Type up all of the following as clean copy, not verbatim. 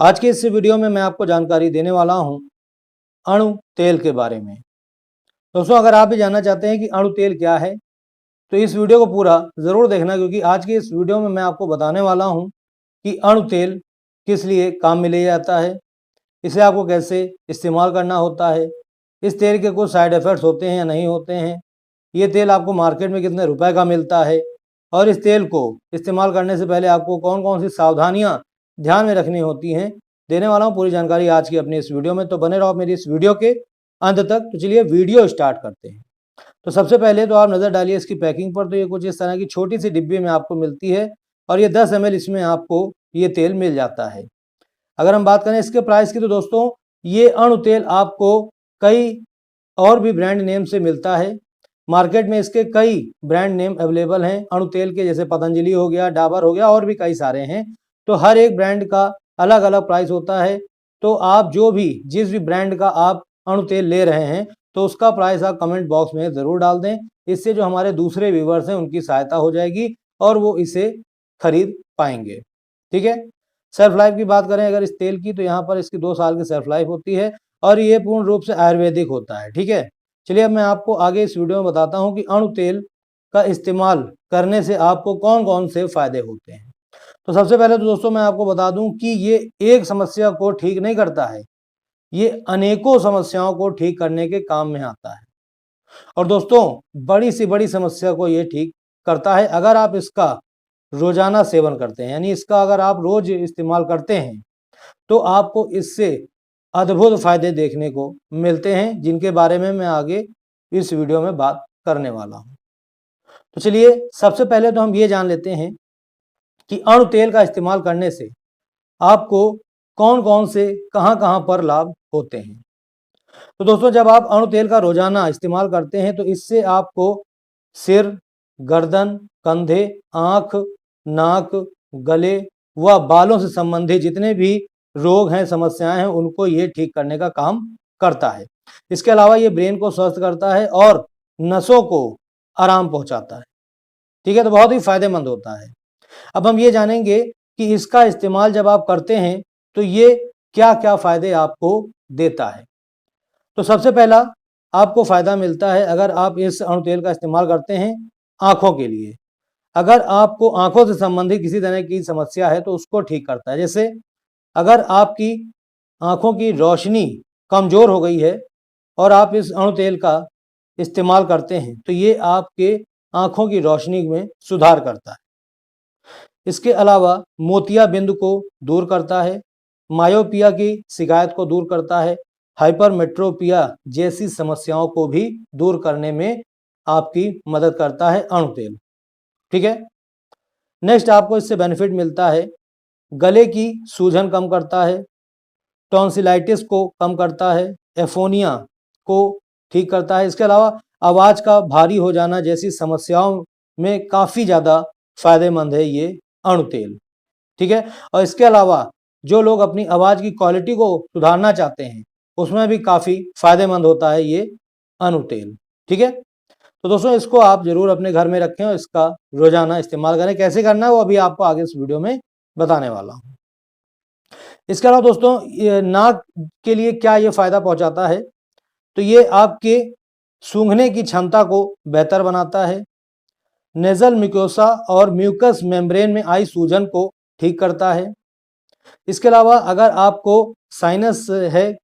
आज के इस वीडियो में मैं आपको जानकारी देने वाला हूं अणु तेल के बारे में। दोस्तों, अगर आप भी जानना चाहते हैं कि अणु तेल क्या है तो इस वीडियो को पूरा ज़रूर देखना, क्योंकि आज के इस वीडियो में मैं आपको बताने वाला हूं कि अणु तेल किस लिए काम में लिया जाता है, इसे आपको कैसे इस्तेमाल करना होता है, इस तेल के कुछ साइड इफ़ेक्ट्स होते हैं या नहीं होते हैं, ये तेल आपको मार्केट में कितने रुपए का मिलता है और इस तेल को इस्तेमाल करने से पहले आपको कौन कौन सी सावधानियां ध्यान में रखनी होती हैं, देने वाला हूं पूरी जानकारी आज की अपनी इस वीडियो में। तो बने रहो मेरी इस वीडियो के अंत तक। तो चलिए वीडियो स्टार्ट करते हैं। तो सबसे पहले तो आप नज़र डालिए इसकी पैकिंग पर। तो ये कुछ इस तरह की छोटी सी डिब्बी में आपको मिलती है और ये 10 ml इसमें आपको ये तेल मिल जाता है। अगर हम बात करें इसके प्राइस की तो दोस्तों, ये अणु तेल आपको कई और भी ब्रांड नेम से मिलता है। मार्केट में इसके कई ब्रांड नेम अवेलेबल हैं अणु तेल के, जैसे पतंजलि हो गया, डाबर हो गया और भी कई सारे हैं। तो हर एक ब्रांड का अलग अलग प्राइस होता है। तो आप जिस भी ब्रांड का आप अणु तेल ले रहे हैं तो उसका प्राइस आप कमेंट बॉक्स में ज़रूर डाल दें। इससे जो हमारे दूसरे व्यूवर्स हैं उनकी सहायता हो जाएगी और वो इसे खरीद पाएंगे। ठीक है। सेल्फ लाइफ की बात करें अगर इस तेल की, तो यहाँ पर इसकी 2 साल की सेल्फ लाइफ होती है और ये पूर्ण रूप से आयुर्वेदिक होता है। ठीक है। चलिए अब मैं आपको आगे इस वीडियो में बताता हूँ कि अणु तेल का इस्तेमाल करने से आपको कौन कौन से फायदे होते हैं। तो सबसे पहले तो दोस्तों मैं आपको बता दूं कि ये एक समस्या को ठीक नहीं करता है, ये अनेकों समस्याओं को ठीक करने के काम में आता है। और दोस्तों, बड़ी से बड़ी समस्या को ये ठीक करता है अगर आप इसका रोजाना सेवन करते हैं, यानी इसका अगर आप रोज इस्तेमाल करते हैं तो आपको इससे अद्भुत फायदे देखने को मिलते हैं, जिनके बारे में मैं आगे इस वीडियो में बात करने वाला हूं। तो चलिए सबसे पहले तो हम ये जान लेते हैं कि अणु तेल का इस्तेमाल करने से आपको कौन कौन से कहां कहां पर लाभ होते हैं। तो दोस्तों, जब आप अणु तेल का रोजाना इस्तेमाल करते हैं तो इससे आपको सिर, गर्दन, कंधे, आंख, नाक, गले व बालों से संबंधित जितने भी रोग हैं, समस्याएं हैं, उनको ये ठीक करने का काम करता है। इसके अलावा ये ब्रेन को स्वस्थ करता है और नसों को आराम पहुंचाता है। ठीक है। तो बहुत ही फायदेमंद होता है। अब हम ये जानेंगे कि इसका इस्तेमाल जब आप करते हैं तो ये क्या क्या फायदे आपको देता है। तो सबसे पहला आपको फायदा मिलता है अगर आप इस अणु तेल का इस्तेमाल करते हैं आंखों के लिए। अगर आपको आंखों से संबंधित किसी तरह की समस्या है तो उसको ठीक करता है। जैसे अगर आपकी आंखों की रोशनी कमजोर हो गई है और आप इस अणु तेल का इस्तेमाल करते हैं तो ये आपके आंखों की रोशनी में सुधार करता है। इसके अलावा मोतियाबिंद को दूर करता है, मायोपिया की शिकायत को दूर करता है, हाइपरमेट्रोपिया जैसी समस्याओं को भी दूर करने में आपकी मदद करता है अणु तेल। ठीक है। नेक्स्ट आपको इससे बेनिफिट मिलता है, गले की सूजन कम करता है, टॉन्सिलाइटिस को कम करता है, एफोनिया को ठीक करता है। इसके अलावा आवाज़ का भारी हो जाना जैसी समस्याओं में काफ़ी ज़्यादा फायदेमंद है ये अणु तेल। ठीक है। और इसके अलावा जो लोग अपनी आवाज़ की क्वालिटी को सुधारना चाहते हैं उसमें भी काफ़ी फायदेमंद होता है ये अणु तेल। ठीक है। तो दोस्तों, इसको आप जरूर अपने घर में रखें और इसका रोजाना इस्तेमाल करें। कैसे करना है वो अभी आपको आगे इस वीडियो में बताने वाला हूँ। इसके अलावा दोस्तों, ये नाक के लिए क्या ये फायदा पहुंचाता है, तो ये आपके सूंघने की क्षमता को बेहतर बनाता है, नेजल म्यूकोसा और म्यूकस मेम्ब्रेन में आई सूजन को ठीक करता है। इसके अलावा अगर आपको साइनस है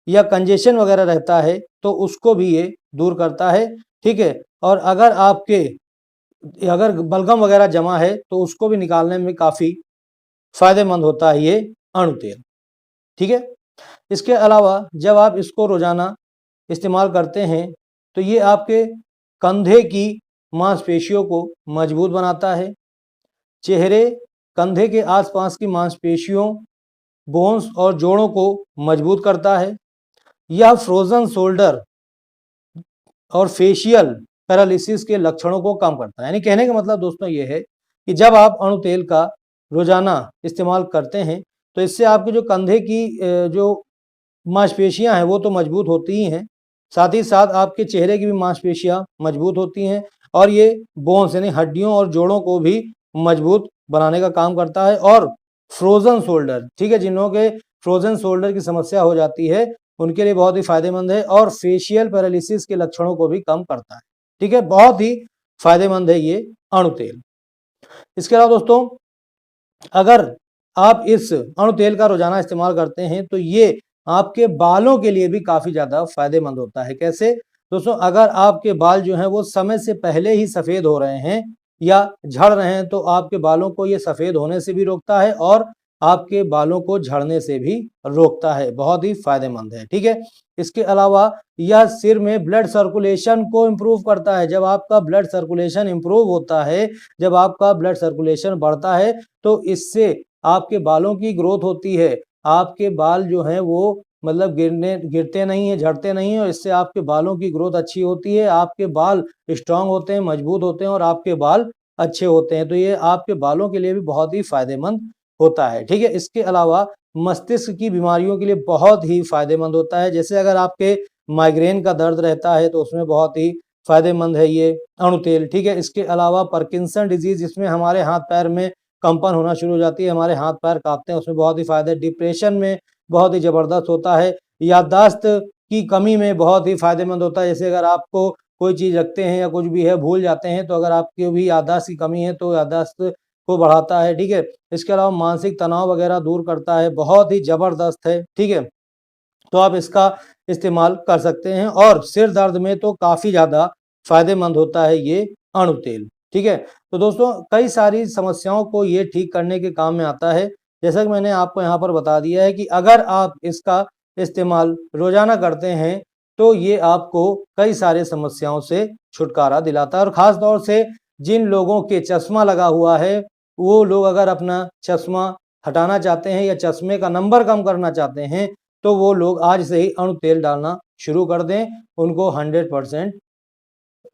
या कंजेशन वगैरह रहता है तो उसको भी ये दूर करता है। ठीक है। और अगर बलगम वगैरह जमा है तो उसको भी निकालने में काफ़ी फायदेमंद होता है ये अणु तेल। ठीक है। इसके अलावा जब आप इसको रोजाना इस्तेमाल करते हैं तो ये आपके कंधे की मांसपेशियों को मजबूत बनाता है, चेहरे, कंधे के आसपास की मांसपेशियों, बोन्स और जोड़ों को मजबूत करता है। यह फ्रोजन शोल्डर और फेशियल पैरालिसिस के लक्षणों को कम करता है। यानी कहने का मतलब दोस्तों ये है कि जब आप अणु तेल का रोजाना इस्तेमाल करते हैं तो इससे आपके जो कंधे की जो मांसपेशियां हैं वो तो मजबूत होती ही हैं, साथ ही साथ आपके चेहरे की भी मांसपेशियां मजबूत होती हैं और ये बोन्स यानी हड्डियों और जोड़ों को भी मजबूत बनाने का काम करता है और फ्रोजन शोल्डर, ठीक है, जिन्हों के फ्रोजन शोल्डर की समस्या हो जाती है उनके लिए बहुत ही फायदेमंद है, और फेशियल पैरालिसिस के लक्षणों को भी कम करता है, ठीक है, बहुत ही फायदेमंद है ये अणु तेल। इसके अलावा दोस्तों, अगर आप इस अणु तेल का रोजाना इस्तेमाल करते हैं तो ये आपके बालों के लिए भी काफी ज्यादा फायदेमंद होता है। कैसे दोस्तों, अगर आपके बाल जो हैं वो समय से पहले ही सफेद हो रहे हैं या झड़ रहे हैं तो आपके बालों को ये सफेद होने से भी रोकता है और आपके बालों को झड़ने से भी रोकता है, बहुत ही फायदेमंद है, ठीक है। इसके अलावा यह सिर में ब्लड सर्कुलेशन को इम्प्रूव करता है। जब आपका ब्लड सर्कुलेशन इम्प्रूव होता है, जब आपका ब्लड सर्कुलेशन बढ़ता है तो इससे आपके बालों की ग्रोथ होती है, आपके बाल जो हैं वो मतलब गिरते नहीं है, झड़ते नहीं है, और इससे आपके बालों की ग्रोथ अच्छी होती है, आपके बाल स्ट्रांग होते हैं, मजबूत होते हैं और आपके बाल अच्छे होते हैं। तो ये आपके बालों के लिए भी बहुत ही फायदेमंद होता है, ठीक है। इसके अलावा मस्तिष्क की बीमारियों के लिए बहुत ही फायदेमंद होता है। जैसे अगर आपके माइग्रेन का दर्द रहता है तो उसमें बहुत ही फायदेमंद है ये अणु तेल, ठीक है। इसके अलावा पार्किंसन डिजीज, जिसमें हमारे हाथ पैर में कंपन होना शुरू हो जाती है, हमारे हाथ पैर कांपते हैं, उसमें बहुत ही फायदा है। डिप्रेशन में बहुत ही जबरदस्त होता है। याददाश्त की कमी में बहुत ही फायदेमंद होता है। जैसे अगर आपको कोई चीज रखते हैं या कुछ भी है भूल जाते हैं तो अगर आपकी भी याददाश्त की कमी है तो याददाश्त को बढ़ाता है, ठीक है। इसके अलावा मानसिक तनाव वगैरह दूर करता है, बहुत ही जबरदस्त है, ठीक है। तो आप इसका इस्तेमाल कर सकते हैं, और सिर दर्द में तो काफी ज्यादा फायदेमंद होता है ये अणु तेल, ठीक है। तो दोस्तों, कई सारी समस्याओं को ये ठीक करने के काम में आता है। जैसा कि मैंने आपको यहाँ पर बता दिया है कि अगर आप इसका इस्तेमाल रोजाना करते हैं तो ये आपको कई सारे समस्याओं से छुटकारा दिलाता है। और खास तौर से जिन लोगों के चश्मा लगा हुआ है वो लोग अगर अपना चश्मा हटाना चाहते हैं या चश्मे का नंबर कम करना चाहते हैं तो वो लोग आज से ही अणु तेल डालना शुरू कर दें, उनको 100%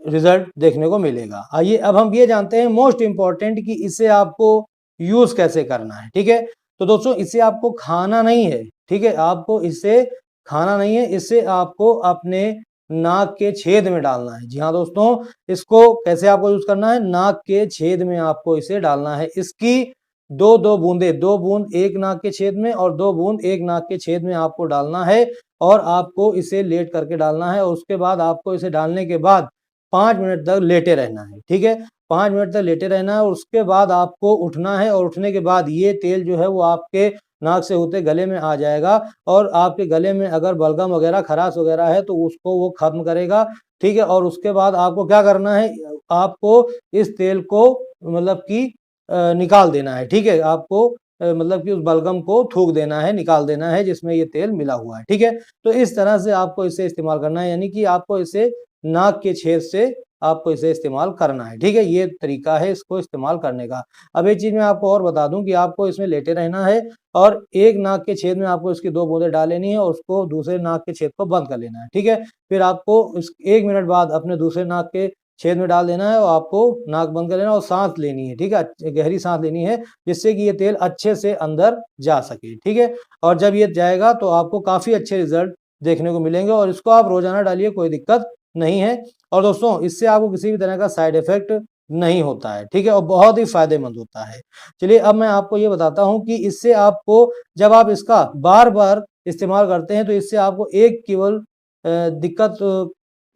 रिजल्ट देखने को मिलेगा। आइए अब हम ये जानते हैं मोस्ट इंपॉर्टेंट कि इसे आपको यूज कैसे करना है, ठीक है। तो दोस्तों, इसे आपको खाना नहीं है, ठीक है, आपको इसे खाना नहीं है, इसे आपको अपने नाक के छेद में डालना है। जी हाँ दोस्तों, इसको कैसे आपको यूज करना है, नाक के छेद में आपको इसे डालना है। इसकी दो दो बूंदे, 2 बूंद एक नाक के छेद में और 2 बूंद एक नाक के छेद में आपको डालना है, और आपको इसे लेट करके डालना है। और उसके बाद आपको इसे डालने के बाद 5 मिनट तक लेटे रहना है, ठीक है, 5 मिनट तक लेटे रहना है। और उसके बाद आपको उठना है, और उठने के बाद ये तेल जो है वो आपके नाक से होते गले में आ जाएगा, और आपके गले में अगर बलगम वगैरह खराश वगैरह है तो उसको वो खत्म करेगा, ठीक है। और उसके बाद आपको क्या करना है, आपको इस तेल को मतलब कि निकाल देना है, ठीक है, आपको मतलब कि उस बलगम को थूक देना है, निकाल देना है जिसमें ये तेल मिला हुआ है, ठीक है। तो इस तरह से आपको इसे इस्तेमाल करना है, यानी कि आपको इसे नाक के छेद से आपको इसे इस्तेमाल करना है, ठीक है। ये तरीका है इसको इस्तेमाल करने का। अब एक चीज मैं आपको और बता दूं कि आपको इसमें लेटे रहना है, और एक नाक के छेद में आपको इसकी 2 बूंदें डाल लेनी है और उसको दूसरे नाक के छेद को बंद कर लेना है, ठीक है। फिर आपको इस 1 मिनट बाद अपने दूसरे नाक के छेद में डाल देना है और आपको नाक बंद कर लेना और सांस लेनी है, ठीक है, गहरी सांस लेनी है, जिससे कि ये तेल अच्छे से अंदर जा सके, ठीक है। और जब ये जाएगा तो आपको काफी अच्छे रिजल्ट देखने को मिलेंगे, और इसको आप रोजाना डालिए, कोई दिक्कत नहीं है। और दोस्तों, इससे आपको किसी भी तरह का साइड इफेक्ट नहीं होता है, ठीक है, और बहुत ही फायदेमंद होता है। चलिए अब मैं आपको ये बताता हूं कि इससे आपको, जब आप इसका बार बार इस्तेमाल करते हैं तो इससे आपको एक केवल दिक्कत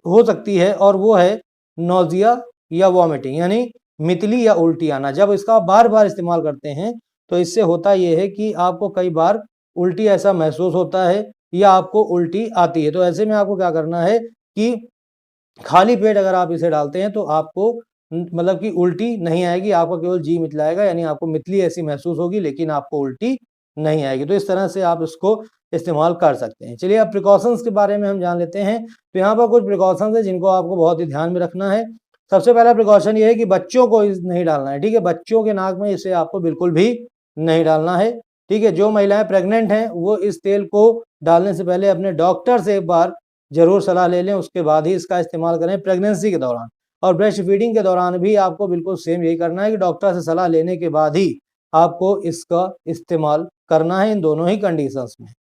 हो सकती है, और वो है नोजिया या वॉमिटिंग, यानी मितली या उल्टी आना। जब इसका बार बार इस्तेमाल करते हैं तो इससे होता यह है कि आपको कई बार उल्टी ऐसा महसूस होता है या आपको उल्टी आती है। तो ऐसे में आपको क्या करना है कि खाली पेट अगर आप इसे डालते हैं तो आपको मतलब कि उल्टी नहीं आएगी, आपको केवल जी मितलाएगा, यानी आपको मितली ऐसी महसूस होगी लेकिन आपको उल्टी नहीं आएगी। तो इस तरह से आप इसको इस्तेमाल कर सकते हैं। चलिए अब प्रिकॉशंस के बारे में हम जान लेते हैं। तो यहाँ पर कुछ प्रिकॉशंस है जिनको आपको बहुत ही ध्यान में रखना है। सबसे पहला प्रिकॉशन ये है कि बच्चों को नहीं डालना है, ठीक है, बच्चों के नाक में इसे आपको बिल्कुल भी नहीं डालना है, ठीक है। जो महिलाएं प्रेग्नेंट हैं वो इस तेल को डालने से पहले अपने डॉक्टर से एक बार जरूर सलाह ले लें, उसके बाद ही इसका इस्तेमाल करें प्रेगनेंसी के दौरान। और ब्रेस्ट फीडिंग के दौरान भी आपको बिल्कुल सेम यही करना है कि डॉक्टर से सलाह लेने के बाद ही आपको इसका इस्तेमाल करना है, इन दोनों ही कंडीशंस में।